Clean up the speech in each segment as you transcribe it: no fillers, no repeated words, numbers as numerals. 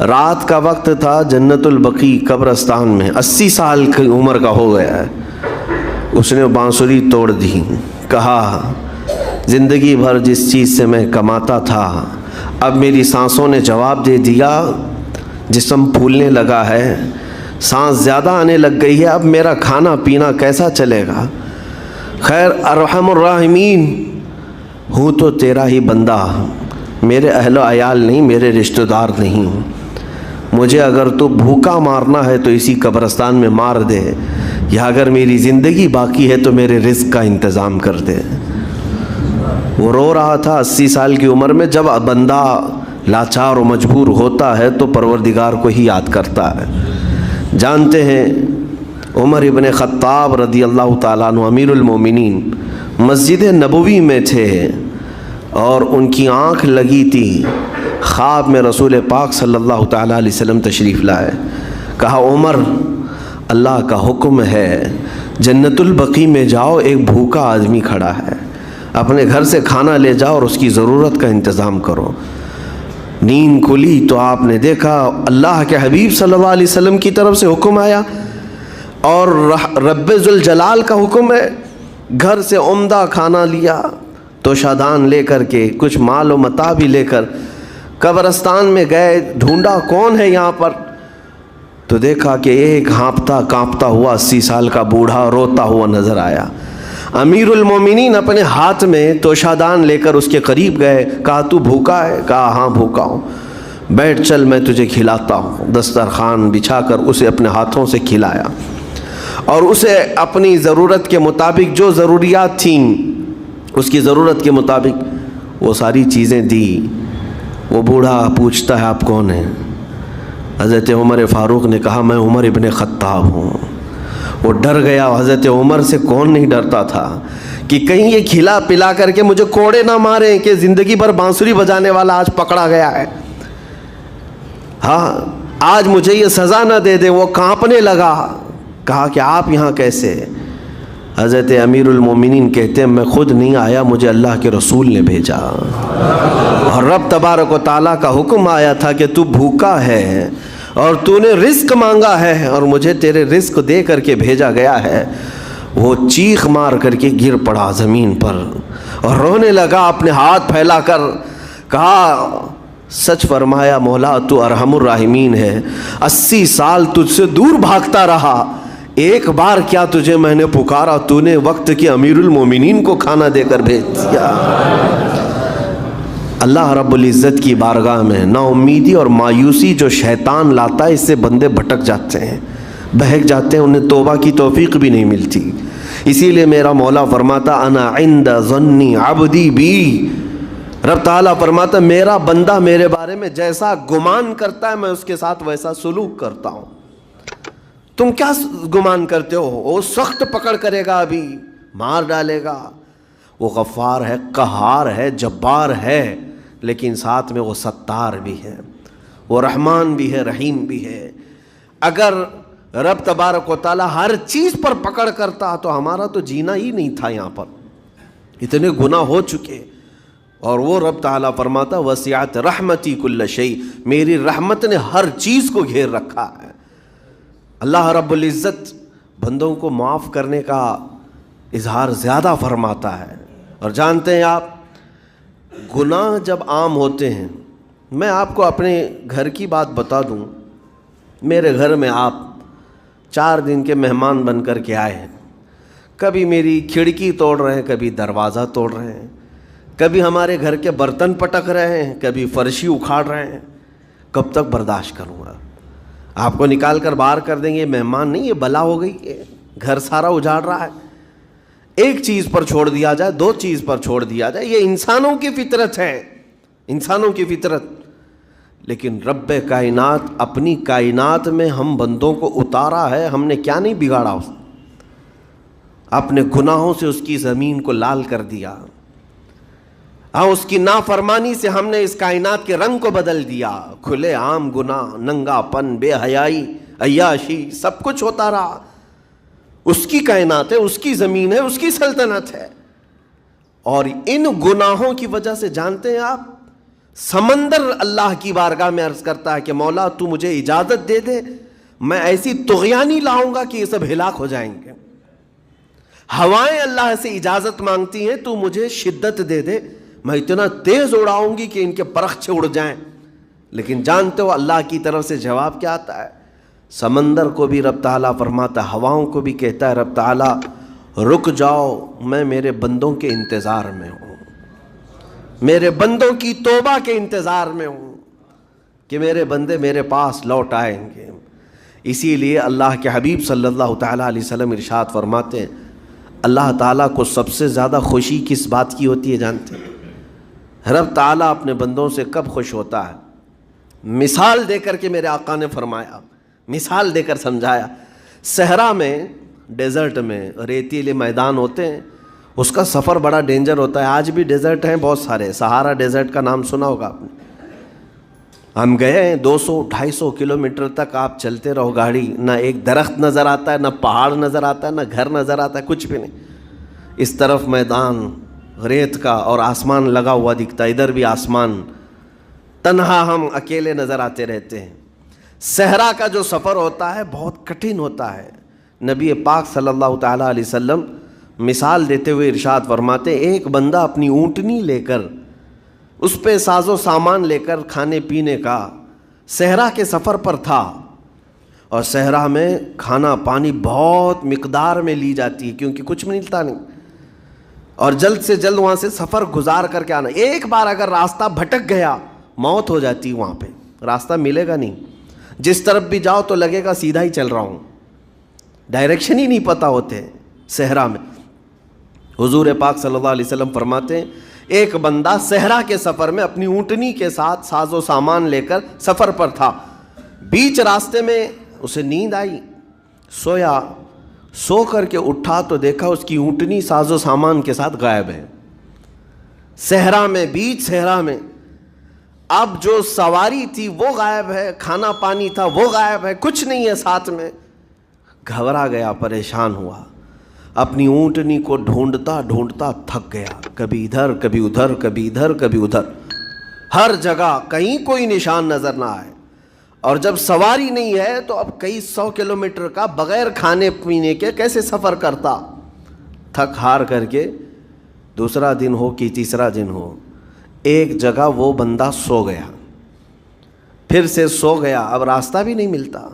رات کا وقت تھا، جنت البقیع قبرستان میں، 80 سال کی عمر کا ہو گیا ہے. اس نے بانسری توڑ دی، کہا زندگی بھر جس چیز سے میں کماتا تھا اب میری سانسوں نے جواب دے دیا، جسم پھولنے لگا ہے، سانس زیادہ آنے لگ گئی ہے، اب میرا کھانا پینا کیسا چلے گا؟ خیر ارحم الراحمین، ہوں تو تیرا ہی بندہ، میرے اہل و عیال نہیں، میرے رشتہ دار نہیں. مجھے اگر تو بھوکا مارنا ہے تو اسی قبرستان میں مار دے، یا اگر میری زندگی باقی ہے تو میرے رزق کا انتظام کر دے. وہ رو رہا تھا 80 سال کی عمر میں. جب بندہ لاچار و مجبور ہوتا ہے تو پروردگار کو ہی یاد کرتا ہے. جانتے ہیں عمر ابن خطاب رضی اللہ تعالیٰ عنہ امیر المومنین مسجد نبوی میں تھے اور ان کی آنکھ لگی تھی. خواب میں رسول پاک صلی اللہ تعالیٰ علیہ وسلم تشریف لائے. کہا عمر، اللہ کا حکم ہے جنت البقیع میں جاؤ، ایک بھوکا آدمی کھڑا ہے، اپنے گھر سے کھانا لے جاؤ اور اس کی ضرورت کا انتظام کرو. نیند کھلی تو آپ نے دیکھا اللہ کے حبیب صلی اللہ علیہ وسلم کی طرف سے حکم آیا اور رب ذوالجلال کا حکم ہے. گھر سے عمدہ کھانا لیا تو شادان لے کر کے، کچھ مال و متاع بھی لے کر قبرستان میں گئے. ڈھونڈا کون ہے یہاں پر، تو دیکھا کہ ایک ہانپتا کانپتا ہوا 80 سال کا بوڑھا روتا ہوا نظر آیا. امیر المومنین اپنے ہاتھ میں توشادان لے کر اس کے قریب گئے. کہا تو بھوکا ہے؟ کہا ہاں بھوکا ہوں. بیٹھ چل میں تجھے کھلاتا ہوں. دسترخوان بچھا کر اسے اپنے ہاتھوں سے کھلایا اور اسے اپنی ضرورت کے مطابق جو ضروریات تھیں اس کی ضرورت کے مطابق وہ ساری چیزیں دی. وہ بوڑھا پوچھتا ہے آپ کون ہیں؟ حضرت عمر فاروق نے کہا میں عمر ابن خطاب ہوں. وہ ڈر گیا. حضرت عمر سے کون نہیں ڈرتا تھا کہ کہیں یہ کھلا پلا کر کے مجھے کوڑے نہ ماریں کہ زندگی بھر بانسری بجانے والا آج پکڑا گیا ہے، ہاں آج مجھے یہ سزا نہ دے دے. وہ کانپنے لگا. کہا کہ آپ یہاں کیسے؟ حضرت امیر المومنین کہتے ہیں میں خود نہیں آیا، مجھے اللہ کے رسول نے بھیجا اور رب تبارک و تعالیٰ کا حکم آیا تھا کہ تو بھوکا ہے اور تو نے رزق مانگا ہے اور مجھے تیرے رزق دے کر کے بھیجا گیا ہے. وہ چیخ مار کر کے گر پڑا زمین پر اور رونے لگا اپنے ہاتھ پھیلا کر. کہا سچ فرمایا مولا، تو ارحم الراحمین ہے. 80 سال تجھ سے دور بھاگتا رہا، ایک بار کیا تجھے میں نے پکارا، تو نے وقت کی امیر المومنین کو کھانا دے کر بھیج دیا. اللہ رب العزت کی بارگاہ میں نا امیدی اور مایوسی جو شیطان لاتا ہے، اس سے بندے بھٹک جاتے ہیں، بہک جاتے ہیں، انہیں توبہ کی توفیق بھی نہیں ملتی. اسی لیے میرا مولا فرماتا انا عند ظن عبدی بی. رب تعالیٰ فرماتا میرا بندہ میرے بارے میں جیسا گمان کرتا ہے میں اس کے ساتھ ویسا سلوک کرتا ہوں. تم کیا گمان کرتے ہو؟ وہ سخت پکڑ کرے گا، ابھی مار ڈالے گا. وہ غفار ہے، قہار ہے، جبار ہے، لیکن ساتھ میں وہ ستار بھی ہے، وہ رحمان بھی ہے، رحیم بھی ہے. اگر رب تبارک و تعالیٰ ہر چیز پر پکڑ کرتا تو ہمارا تو جینا ہی نہیں تھا. یہاں پر اتنے گناہ ہو چکے. اور وہ رب تعالیٰ فرماتا وسعت رحمتی کل شیء، میری رحمت نے ہر چیز کو گھیر رکھا ہے. اللہ رب العزت بندوں کو معاف کرنے کا اظہار زیادہ فرماتا ہے. اور جانتے ہیں آپ گناہ جب عام ہوتے ہیں، میں آپ کو اپنے گھر کی بات بتا دوں. میرے گھر میں آپ 4 دن کے مہمان بن کر کے آئے ہیں. کبھی میری کھڑکی توڑ رہے ہیں، کبھی دروازہ توڑ رہے ہیں، کبھی ہمارے گھر کے برتن پٹک رہے ہیں، کبھی فرشی اکھاڑ رہے ہیں. کب تک برداشت کروں گا؟ آپ کو نکال کر باہر کر دیں گے. مہمان نہیں، یہ بلا ہو گئی ہے، گھر سارا اجاڑ رہا ہے. ایک چیز پر چھوڑ دیا جائے، 2 چیز پر چھوڑ دیا جائے، یہ انسانوں کی فطرت ہے، انسانوں کی فطرت. لیکن رب کائنات اپنی کائنات میں ہم بندوں کو اتارا ہے، ہم نے کیا نہیں بگاڑا؟ اپنے گناہوں سے اس کی زمین کو لال کر دیا. ہاں اس کی نافرمانی سے ہم نے اس کائنات کے رنگ کو بدل دیا. کھلے عام گناہ، ننگا پن، بے حیائی، عیاشی، سب کچھ ہوتا رہا. اس کی کائنات ہے، اس کی زمین ہے، اس کی سلطنت ہے. اور ان گناہوں کی وجہ سے جانتے ہیں آپ سمندر اللہ کی بارگاہ میں عرض کرتا ہے کہ مولا تو مجھے اجازت دے دے، میں ایسی طغیانی لاؤں گا کہ یہ سب ہلاک ہو جائیں گے۔ ہوائیں اللہ سے اجازت مانگتی ہیں تو مجھے شدت دے دے، میں اتنا تیز اڑاؤں گی کہ ان کے پرخچے اڑ جائیں۔ لیکن جانتے ہو اللہ کی طرف سے جواب کیا آتا ہے؟ سمندر کو بھی رب تعالیٰ فرماتا ہے، ہواؤں کو بھی کہتا ہے رب تعالیٰ رک جاؤ، میں میرے بندوں کے انتظار میں ہوں، میرے بندوں کی توبہ کے انتظار میں ہوں کہ میرے بندے میرے پاس لوٹ آئیں گے۔ اسی لیے اللہ کے حبیب صلی اللہ تعالیٰ علیہ وسلم ارشاد فرماتے ہیں، اللہ تعالیٰ کو سب سے زیادہ خوشی کس بات کی ہوتی ہے جانتے ہیں؟ رب تعالیٰ اپنے بندوں سے کب خوش ہوتا ہے؟ مثال دے کر کے میرے آقا نے فرمایا، مثال دے کر سمجھایا، صحرا میں، ڈیزرٹ میں ریتیلے میدان ہوتے ہیں، اس کا سفر بڑا ڈینجر ہوتا ہے۔ آج بھی ڈیزرٹ ہیں بہت سارے، سہارا ڈیزرٹ کا نام سنا ہوگا آپ نے۔ ہم گئے ہیں 200-250 کلومیٹر تک آپ چلتے رہو گاڑی، نہ ایک درخت نظر آتا ہے، نہ پہاڑ نظر آتا ہے، نہ گھر نظر آتا ہے، کچھ بھی نہیں۔ اس طرف میدان ریت کا اور آسمان لگا ہوا دکھتا ہے، ادھر بھی آسمان، تنہا ہم اکیلے نظر آتے رہتے ہیں۔ صحرا کا جو سفر ہوتا ہے بہت کٹھن ہوتا ہے۔ نبی پاک صلی اللہ تعالیٰ علیہ وسلم مثال دیتے ہوئے ارشاد فرماتے، ایک بندہ اپنی اونٹنی لے کر، اس پہ ساز و سامان لے کر کھانے پینے کا صحرا کے سفر پر تھا، اور صحرا میں کھانا پانی بہت مقدار میں لی جاتی ہے کیونکہ کچھ ملتا نہیں، اور جلد سے جلد وہاں سے سفر گزار کر کے آنا۔ ایک بار اگر راستہ بھٹک گیا موت ہو جاتی، وہاں پہ راستہ ملے گا نہیں، جس طرف بھی جاؤ تو لگے گا سیدھا ہی چل رہا ہوں، ڈائریکشن ہی نہیں پتہ ہوتے صحرا میں۔ حضور پاک صلی اللہ علیہ وسلم فرماتے ہیں، ایک بندہ صحرا کے سفر میں اپنی اونٹنی کے ساتھ ساز و سامان لے کر سفر پر تھا، بیچ راستے میں اسے نیند آئی، سویا، سو کر کے اٹھا تو دیکھا اس کی اونٹنی ساز و سامان کے ساتھ غائب ہے، صحرا میں، بیچ صحرا میں۔ اب جو سواری تھی وہ غائب ہے، کھانا پانی تھا وہ غائب ہے، کچھ نہیں ہے ساتھ میں۔ گھبرا گیا، پریشان ہوا، اپنی اونٹنی کو ڈھونڈتا ڈھونڈتا تھک گیا، کبھی ادھر کبھی ادھر، کبھی ادھر کبھی ادھر، ہر جگہ کہیں کوئی نشان نظر نہ آئے۔ اور جب سواری نہیں ہے تو اب کئی 100 کلومیٹر کا بغیر کھانے پینے کے کیسے سفر کرتا؟ تھک ہار کر کے دوسرا دن ہو کہ تیسرا دن ہو، ایک جگہ وہ بندہ سو گیا، پھر سے سو گیا، اب راستہ بھی نہیں ملتا۔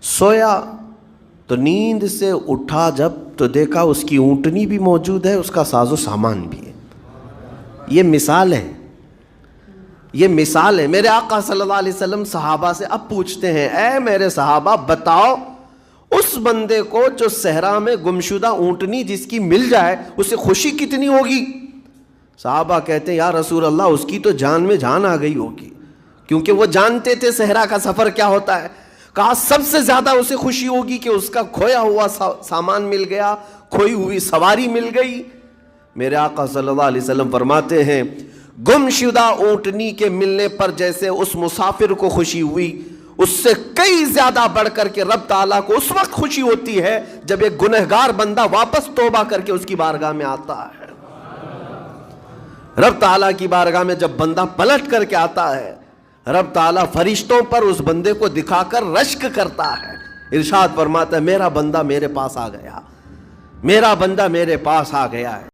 سویا تو نیند سے اٹھا جب تو دیکھا اس کی اونٹنی بھی موجود ہے، اس کا ساز و سامان بھی ہے۔ یہ مثال ہے، یہ مثال ہے۔ میرے آقا صلی اللہ علیہ وسلم صحابہ سے اب پوچھتے ہیں، اے میرے صحابہ بتاؤ اس بندے کو جو صحرا میں گمشدہ اونٹنی جس کی مل جائے اسے خوشی کتنی ہوگی؟ صحابہ کہتے ہیں یا رسول اللہ اس کی تو جان میں جان آ گئی ہوگی، کیونکہ وہ جانتے تھے صحرا کا سفر کیا ہوتا ہے۔ کہا سب سے زیادہ اسے خوشی ہوگی کہ اس کا کھویا ہوا سامان مل گیا، کھوئی ہوئی سواری مل گئی۔ میرے آقا صلی اللہ علیہ وسلم فرماتے ہیں، گمشدہ اونٹنی کے ملنے پر جیسے اس مسافر کو خوشی ہوئی، اس سے کئی زیادہ بڑھ کر کے رب تعالیٰ کو اس وقت خوشی ہوتی ہے جب ایک گنہگار بندہ واپس توبہ کر کے اس کی بارگاہ میں آتا ہے۔ رب تعالیٰ کی بارگاہ میں جب بندہ پلٹ کر کے آتا ہے، رب تعالیٰ فرشتوں پر اس بندے کو دکھا کر رشک کرتا ہے، ارشاد فرماتا ہے میرا بندہ میرے پاس آ گیا، میرا بندہ میرے پاس آ گیا ہے۔